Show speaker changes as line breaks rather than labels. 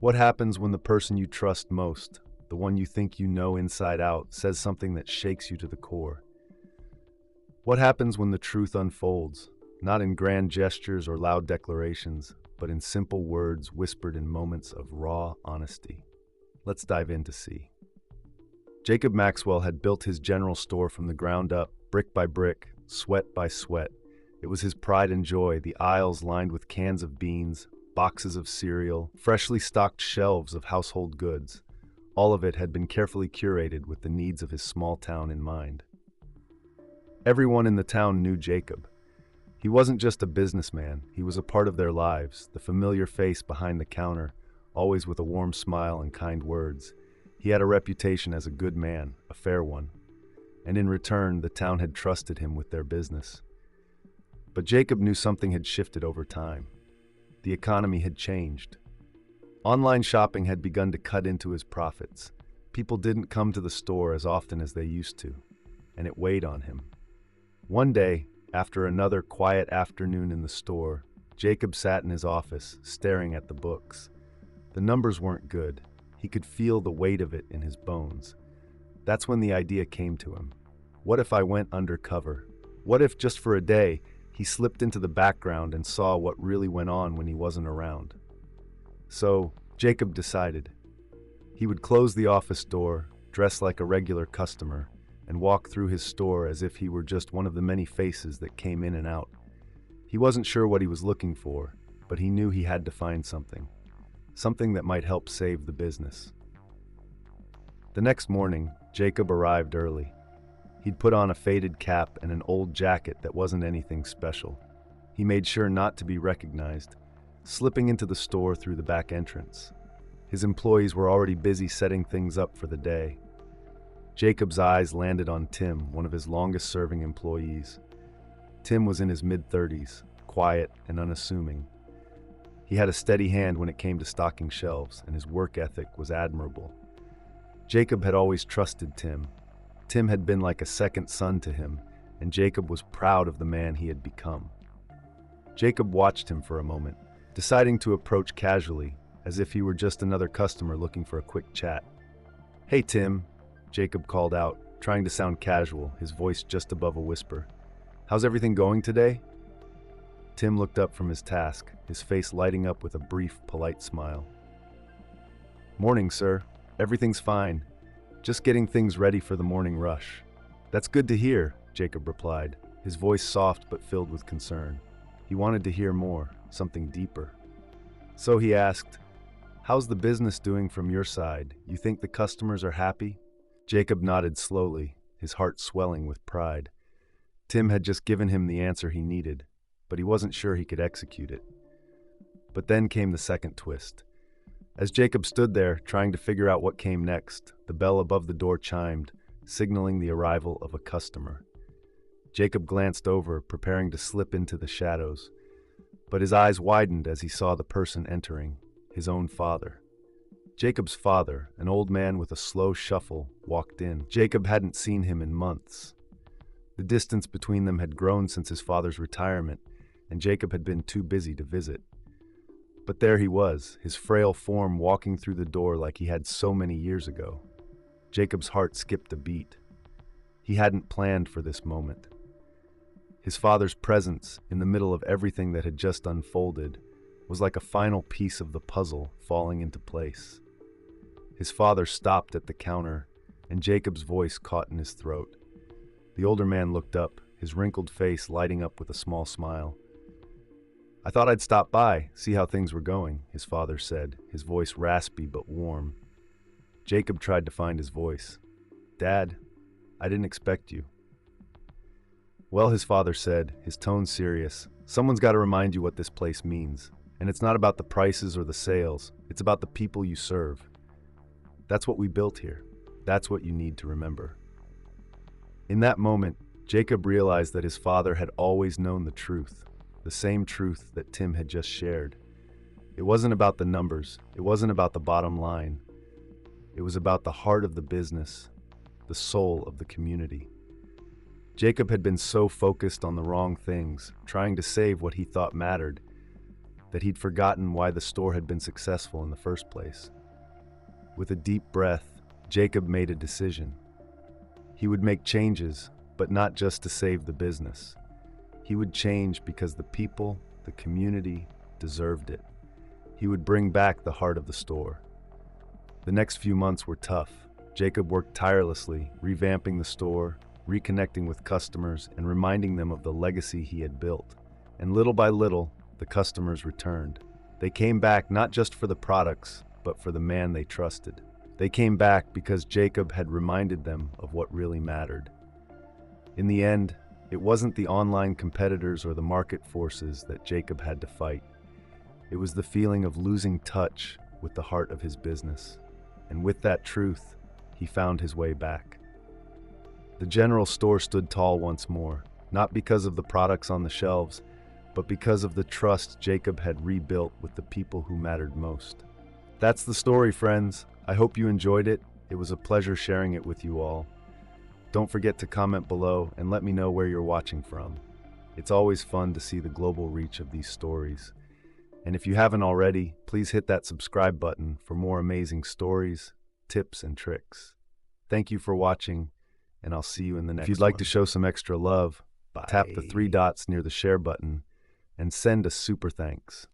What happens when the person you trust most, the one you think you know inside out, says something that shakes you to the core? What happens when the truth unfolds, not in grand gestures or loud declarations, but in simple words whispered in moments of raw honesty? Let's dive in to see. Jacob Maxwell had built his general store from the ground up, brick by brick, sweat by sweat. It was his pride and joy, the aisles lined with cans of beans, boxes of cereal, freshly stocked shelves of household goods. All of it had been carefully curated with the needs of his small town in mind. Everyone in the town knew Jacob. He wasn't just a businessman, he was a part of their lives, the familiar face behind the counter, always with a warm smile and kind words. He had a reputation as a good man, a fair one, and in return, the town had trusted him with their business. But Jacob knew something had shifted over time. The economy had changed. Online shopping had begun to cut into his profits. People didn't come to the store as often as they used to, and it weighed on him. One day, after another quiet afternoon in the store, Jacob sat in his office, staring at the books. The numbers weren't good. He could feel the weight of it in his bones. That's when the idea came to him. What if I went undercover? What if, just for a day, he slipped into the background and saw what really went on when he wasn't around? So, Jacob decided. He would close the office door, dress like a regular customer, and walk through his store as if he were just one of the many faces that came in and out. He wasn't sure what he was looking for, but he knew he had to find something. Something that might help save the business. The next morning, Jacob arrived early. He'd put on a faded cap and an old jacket that wasn't anything special. He made sure not to be recognized, slipping into the store through the back entrance. His employees were already busy setting things up for the day. Jacob's eyes landed on Tim, one of his longest-serving employees. Tim was in his mid-30s, quiet and unassuming. He had a steady hand when it came to stocking shelves, and his work ethic was admirable. Jacob had always trusted Tim. Tim had been like a second son to him, and Jacob was proud of the man he had become. Jacob watched him for a moment, deciding to approach casually, as if he were just another customer looking for a quick chat. "Hey, Tim," Jacob called out, trying to sound casual, his voice just above a whisper. "How's everything going today?" Tim looked up from his task, his face lighting up with a brief, polite smile. "Morning, sir. Everything's fine. Just getting things ready for the morning rush." "That's good to hear," Jacob replied, his voice soft but filled with concern. He wanted to hear more, something deeper. So he asked, "How's the business doing from your side? You think the customers are happy?" Jacob nodded slowly, his heart swelling with pride. Tim had just given him the answer he needed, but he wasn't sure he could execute it. But then came the second twist. As Jacob stood there, trying to figure out what came next, the bell above the door chimed, signaling the arrival of a customer. Jacob glanced over, preparing to slip into the shadows, but his eyes widened as he saw the person entering, his own father. Jacob's father, an old man with a slow shuffle, walked in. Jacob hadn't seen him in months. The distance between them had grown since his father's retirement, and Jacob had been too busy to visit. But there he was, his frail form walking through the door like he had so many years ago. Jacob's heart skipped a beat. He hadn't planned for this moment. His father's presence, in the middle of everything that had just unfolded, was like a final piece of the puzzle falling into place. His father stopped at the counter, and Jacob's voice caught in his throat. The older man looked up, his wrinkled face lighting up with a small smile. "I thought I'd stop by, see how things were going," his father said, his voice raspy but warm. Jacob tried to find his voice. "Dad, I didn't expect you." "Well," his father said, his tone serious, "someone's got to remind you what this place means. And it's not about the prices or the sales, it's about the people you serve. That's what we built here. That's what you need to remember." In that moment, Jacob realized that his father had always known the truth, the same truth that Tim had just shared. It wasn't about the numbers, it wasn't about the bottom line. It was about the heart of the business, the soul of the community. Jacob had been so focused on the wrong things, trying to save what he thought mattered, that he'd forgotten why the store had been successful in the first place. With a deep breath, Jacob made a decision. He would make changes, but not just to save the business. He would change because the people, the community, deserved it. He would bring back the heart of the store. The next few months were tough. Jacob worked tirelessly, revamping the store, reconnecting with customers, and reminding them of the legacy he had built. And little by little, the customers returned. They came back not just for the products, but for the man they trusted. They came back because Jacob had reminded them of what really mattered. In the end, it wasn't the online competitors or the market forces that Jacob had to fight. It was the feeling of losing touch with the heart of his business. And with that truth, he found his way back. The general store stood tall once more, not because of the products on the shelves, but because of the trust Jacob had rebuilt with the people who mattered most. That's the story, friends. I hope you enjoyed it. It was a pleasure sharing it with you all. Don't forget to comment below and let me know where you're watching from. It's always fun to see the global reach of these stories. And if you haven't already, please hit that subscribe button for more amazing stories, tips, and tricks. Thank you for watching, and I'll see you in the next one. If you'd like to show some extra love, tap the 3 dots near the share button and send a super thanks.